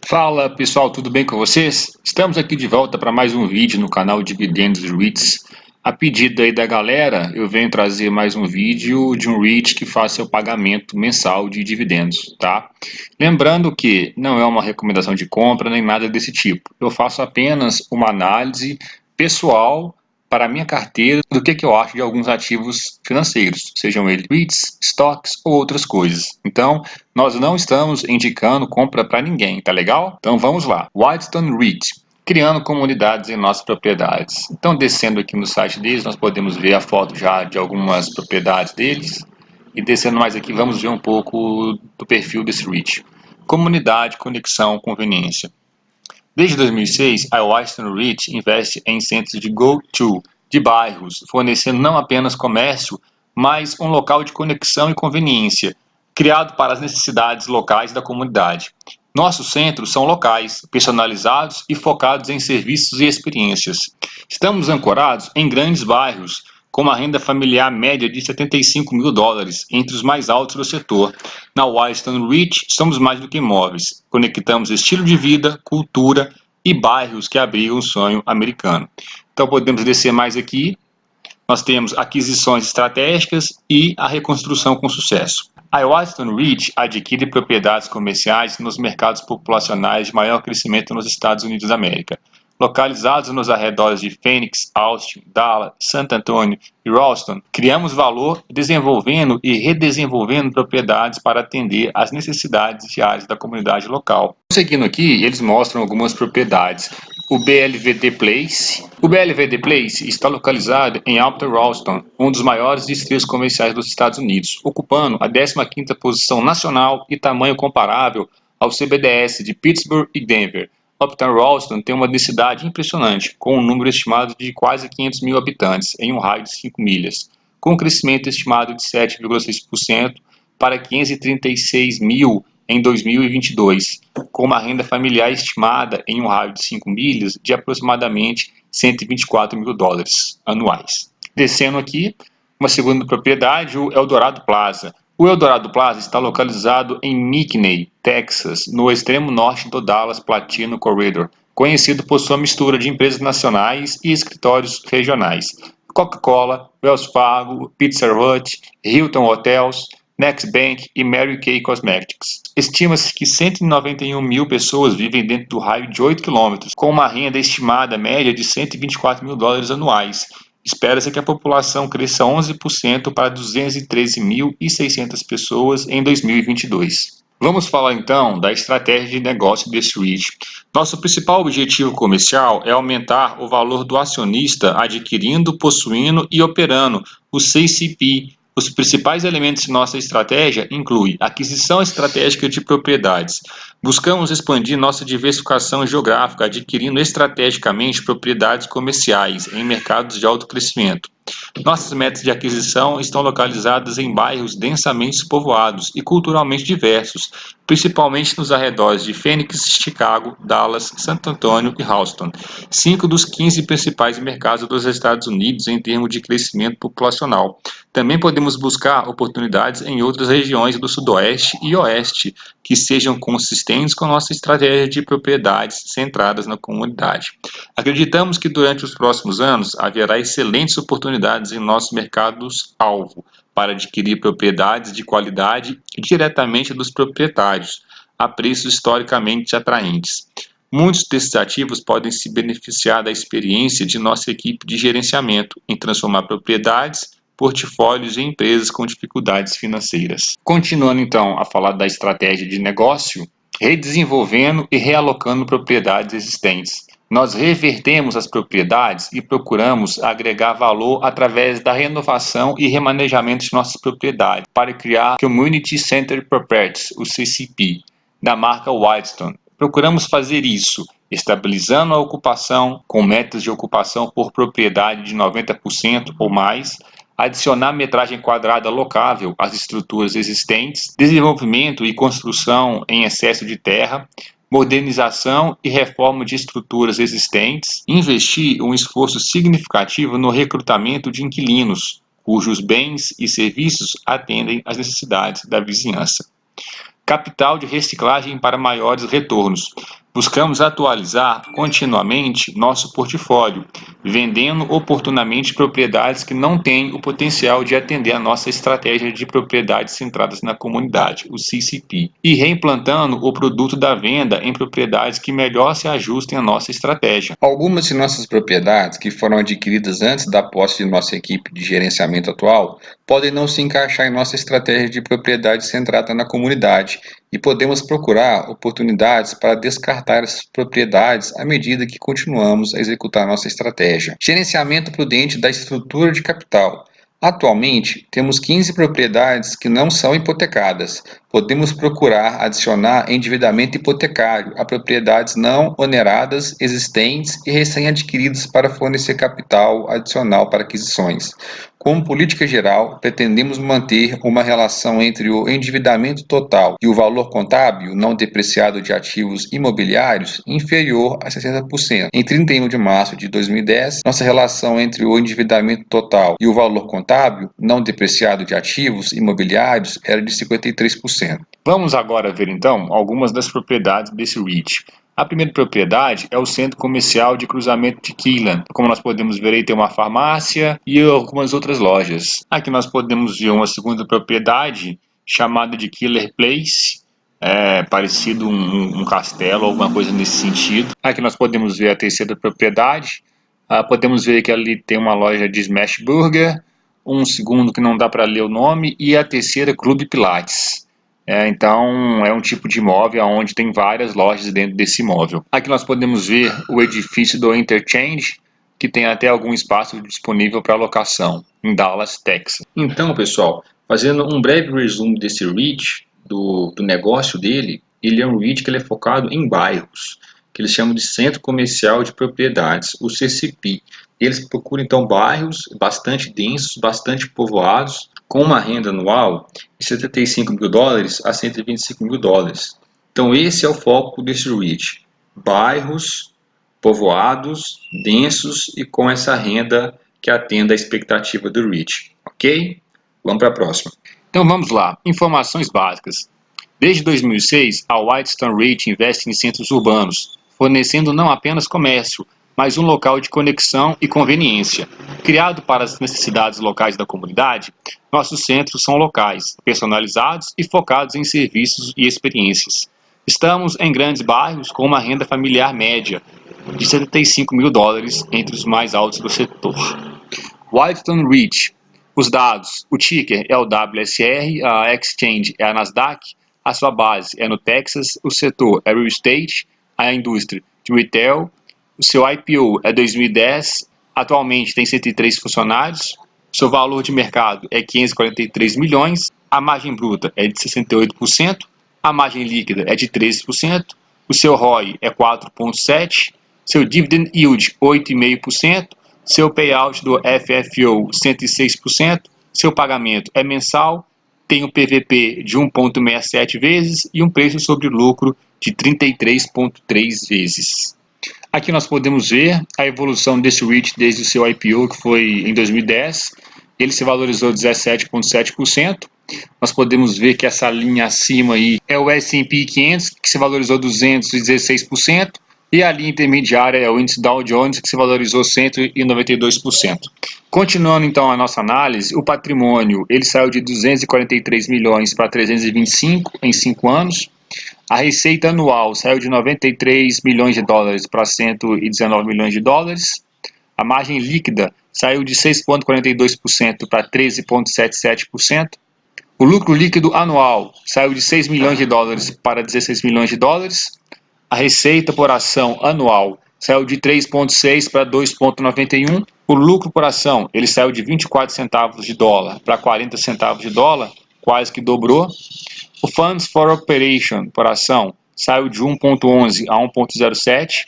Fala pessoal, tudo bem com vocês? Estamos aqui de volta para mais um vídeo no canal Dividendos REITs. A pedido aí da galera, eu venho trazer mais um vídeo de um REIT que faz seu pagamento mensal de dividendos, tá? Lembrando que não é uma recomendação de compra nem nada desse tipo. Eu faço apenas uma análise pessoal para a minha carteira do que eu acho de alguns ativos financeiros, sejam eles REITs, stocks ou outras coisas. Então, nós não estamos indicando compra para ninguém, tá legal? Então vamos lá. Whitestone REIT, criando comunidades em nossas propriedades. Então, descendo aqui no site deles, nós podemos ver a foto já de algumas propriedades deles. E descendo mais aqui, vamos ver um pouco do perfil desse REIT. Comunidade, conexão, conveniência. Desde 2006, a Whitestone REIT investe em centros de go-to de bairros, fornecendo não apenas comércio, mas um local de conexão e conveniência, criado para as necessidades locais da comunidade. Nossos centros são locais, personalizados e focados em serviços e experiências. Estamos ancorados em grandes bairros, com uma renda familiar média de US$ 75.000, entre os mais altos do setor. Na Whitestone REIT, somos mais do que imóveis. Conectamos estilo de vida, cultura e bairros que abrigam o sonho americano. Então podemos descer mais aqui. Nós temos aquisições estratégicas e a reconstrução com sucesso. A Whitestone REIT adquire propriedades comerciais nos mercados populacionais de maior crescimento nos Estados Unidos da América. Localizados nos arredores de Phoenix, Austin, Dallas, Santo Antônio e Ralston, criamos valor desenvolvendo e redesenvolvendo propriedades para atender às necessidades diárias da comunidade local. Seguindo aqui, eles mostram algumas propriedades. O BLVD Place. O BLVD Place está localizado em Upper Ralston, um dos maiores distritos comerciais dos Estados Unidos, ocupando a 15ª posição nacional e tamanho comparável ao CBDS de Pittsburgh e Denver. Uptown Ralston tem uma densidade impressionante, com um número estimado de quase 500 mil habitantes em um raio de 5 milhas, com um crescimento estimado de 7,6% para 536 mil em 2022, com uma renda familiar estimada em um raio de 5 milhas de aproximadamente US$ 124.000 anuais. Descendo aqui, uma segunda propriedade, o Eldorado Plaza. O Eldorado Plaza está localizado em McKinney, Texas, no extremo norte do Dallas Platino Corridor, conhecido por sua mistura de empresas nacionais e escritórios regionais. Coca-Cola, Wells Fargo, Pizza Hut, Hilton Hotels, Next Bank e Mary Kay Cosmetics. Estima-se que 191 mil pessoas vivem dentro do raio de 8 quilômetros, com uma renda estimada média de US$ 124.000 anuais. Espera-se que a população cresça 11% para 213.600 pessoas em 2022. Vamos falar então da estratégia de negócio desse REIT. Nosso principal objetivo comercial é aumentar o valor do acionista adquirindo, possuindo e operando o CCP. Os principais elementos de nossa estratégia incluem aquisição estratégica de propriedades. Buscamos expandir nossa diversificação geográfica, adquirindo estrategicamente propriedades comerciais em mercados de alto crescimento. Nossas metas de aquisição estão localizadas em bairros densamente povoados e culturalmente diversos, principalmente nos arredores de Phoenix, Chicago, Dallas, Santo Antônio e Houston, 5 dos 15 principais mercados dos Estados Unidos em termos de crescimento populacional. Também podemos buscar oportunidades em outras regiões do Sudoeste e Oeste que sejam consistentes com nossa estratégia de propriedades centradas na comunidade. Acreditamos que durante os próximos anos haverá excelentes oportunidades em nossos mercados-alvo para adquirir propriedades de qualidade diretamente dos proprietários, a preços historicamente atraentes. Muitos desses ativos podem se beneficiar da experiência de nossa equipe de gerenciamento em transformar propriedades, portfólios e empresas com dificuldades financeiras. Continuando então a falar da estratégia de negócio, redesenvolvendo e realocando propriedades existentes. Nós revertemos as propriedades e procuramos agregar valor através da renovação e remanejamento de nossas propriedades para criar Community Centered Properties, o CCP, da marca Whitestone. Procuramos fazer isso estabilizando a ocupação com metas de ocupação por propriedade de 90% ou mais, adicionar metragem quadrada locável às estruturas existentes, desenvolvimento e construção em excesso de terra, modernização e reforma de estruturas existentes, investir um esforço significativo no recrutamento de inquilinos, cujos bens e serviços atendem às necessidades da vizinhança. Capital de reciclagem para maiores retornos. Buscamos atualizar continuamente nosso portfólio, vendendo oportunamente propriedades que não têm o potencial de atender a nossa estratégia de propriedades centradas na comunidade, o CCP, e reimplantando o produto da venda em propriedades que melhor se ajustem à nossa estratégia. Algumas de nossas propriedades que foram adquiridas antes da posse de nossa equipe de gerenciamento atual podem não se encaixar em nossa estratégia de propriedade centrada na comunidade e podemos procurar oportunidades para descartar essas propriedades à medida que continuamos a executar nossa estratégia. Gerenciamento prudente da estrutura de capital. Atualmente, temos 15 propriedades que não são hipotecadas. Podemos procurar adicionar endividamento hipotecário a propriedades não oneradas existentes e recém-adquiridas para fornecer capital adicional para aquisições. Como política geral, pretendemos manter uma relação entre o endividamento total e o valor contábil não depreciado de ativos imobiliários inferior a 60%. Em 31 de março de 2010, nossa relação entre o endividamento total e o valor contábil não depreciado de ativos imobiliários era de 53%. Vamos agora ver então algumas das propriedades desse REIT. A primeira propriedade é o Centro Comercial de Cruzamento de Keyland. Como nós podemos ver aí, tem uma farmácia e algumas outras lojas. Aqui nós podemos ver uma segunda propriedade chamada de Killer Place, parecido um castelo, alguma coisa nesse sentido. Aqui nós podemos ver a terceira propriedade. Podemos ver que ali tem uma loja de Smash Burger, um segundo que não dá para ler o nome, e a terceira Clube Pilates. Então, é um tipo de imóvel onde tem várias lojas dentro desse imóvel. Aqui nós podemos ver o edifício do Interchange, que tem até algum espaço disponível para locação, em Dallas, Texas. Então, pessoal, fazendo um breve resumo desse REIT, do negócio dele, ele é um REIT que ele é focado em bairros, que eles chamam de Centro Comercial de Propriedades, o CCP. Eles procuram, então, bairros bastante densos, bastante povoados, com uma renda anual de 75 mil dólares a 125 mil dólares. Então, esse é o foco desse REIT. Bairros, povoados, densos e com essa renda que atenda à expectativa do REIT. Ok? Vamos para a próxima. Então, vamos lá. Informações básicas. Desde 2006, a Whitestone REIT investe em centros urbanos, fornecendo não apenas comércio, mas um local de conexão e conveniência. Criado para as necessidades locais da comunidade, nossos centros são locais, personalizados e focados em serviços e experiências. Estamos em grandes bairros com uma renda familiar média de 75 mil dólares, entre os mais altos do setor. Whitestone REIT. Os dados: o ticker é o WSR, a exchange é a Nasdaq, a sua base é no Texas, o setor é real estate, a indústria de retail, o seu IPO é 2010, atualmente tem 103 funcionários, seu valor de mercado é 543 milhões, a margem bruta é de 68%, a margem líquida é de 13%, o seu ROI é 4,7%, seu dividend yield 8,5%, seu payout do FFO 106%, seu pagamento é mensal, tem um PVP de 1,67 vezes e um preço sobre lucro de 33,3 vezes. Aqui nós podemos ver a evolução desse REIT desde o seu IPO, que foi em 2010. Ele se valorizou 17,7%. Nós podemos ver que essa linha acima aí é o S&P 500, que se valorizou 216%. E a linha intermediária é o índice Dow Jones, que se valorizou 192%. Continuando então a nossa análise, o patrimônio ele saiu de 243 milhões para 325 em 5 anos. A receita anual saiu de 93 milhões de dólares para 119 milhões de dólares. A margem líquida saiu de 6,42% para 13,77%. O lucro líquido anual saiu de 6 milhões de dólares para 16 milhões de dólares. A receita por ação anual saiu de 3,6 para 2,91. O lucro por ação ele saiu de 24 centavos de dólar para 40 centavos de dólar, quase que dobrou. O Funds for Operation por ação saiu de 1,11 a 1,07.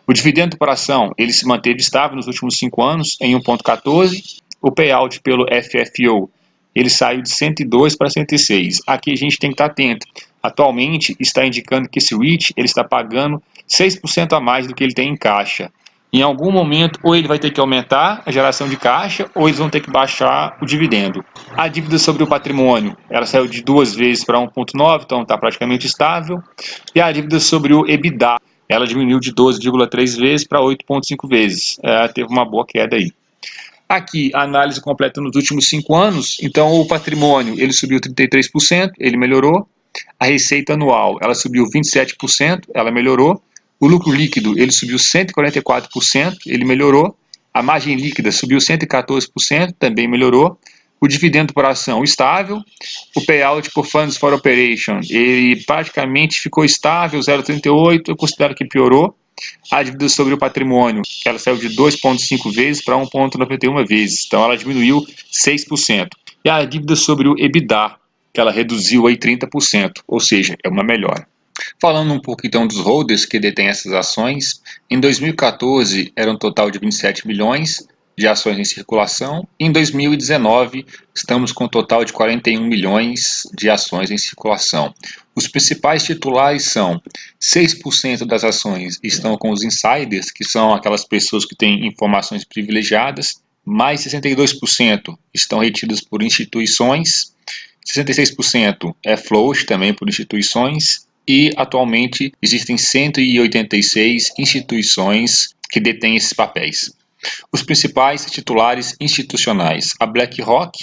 O dividendo por ação ele se manteve estável nos últimos 5 anos em 1,14. O payout pelo FFO ele saiu de 102 para 106. Aqui a gente tem que estar atento. Atualmente está indicando que esse REIT ele está pagando 6% a mais do que ele tem em caixa. Em algum momento, ou ele vai ter que aumentar a geração de caixa, ou eles vão ter que baixar o dividendo. A dívida sobre o patrimônio, ela saiu de 2 vezes para 1,9, então está praticamente estável. E a dívida sobre o EBITDA, ela diminuiu de 12,3 vezes para 8,5 vezes. Teve uma boa queda aí. Aqui, a análise completa nos últimos 5 anos. Então, o patrimônio, ele subiu 33%, ele melhorou. A receita anual, ela subiu 27%, ela melhorou. O lucro líquido, ele subiu 144%, ele melhorou. A margem líquida subiu 114%, também melhorou. O dividendo por ação estável. O payout por funds for operation, ele praticamente ficou estável, 0,38, eu considero que piorou. A dívida sobre o patrimônio, ela saiu de 2,5 vezes para 1,91 vezes, então ela diminuiu 6%. E a dívida sobre o EBITDA, que ela reduziu aí 30%, ou seja, é uma melhora. Falando um pouco então dos holders que detêm essas ações, em 2014 era um total de 27 milhões de ações em circulação. Em 2019 estamos com um total de 41 milhões de ações em circulação. Os principais titulares são 6% das ações estão com os insiders, que são aquelas pessoas que têm informações privilegiadas, mais 62% estão retidas por instituições, 66% é float também por instituições, e atualmente existem 186 instituições que detêm esses papéis. Os principais titulares institucionais. A BlackRock,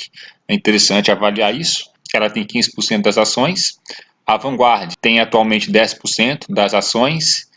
é interessante avaliar isso, ela tem 15% das ações. A Vanguard tem atualmente 10% das ações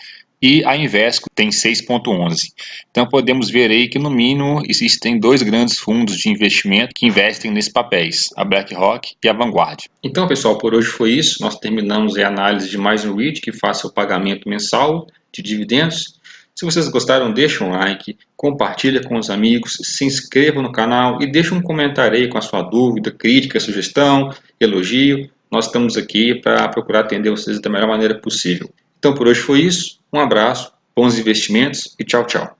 e a Invesco tem 6,11%. Então podemos ver aí que no mínimo existem dois grandes fundos de investimento que investem nesses papéis, a BlackRock e a Vanguard. Então pessoal, por hoje foi isso. Nós terminamos a análise de mais um REIT que faça o pagamento mensal de dividendos. Se vocês gostaram, deixa um like, compartilha com os amigos, se inscreva no canal e deixa um comentário aí com a sua dúvida, crítica, sugestão, elogio. Nós estamos aqui para procurar atender vocês da melhor maneira possível. Então por hoje foi isso, um abraço, bons investimentos e tchau, tchau.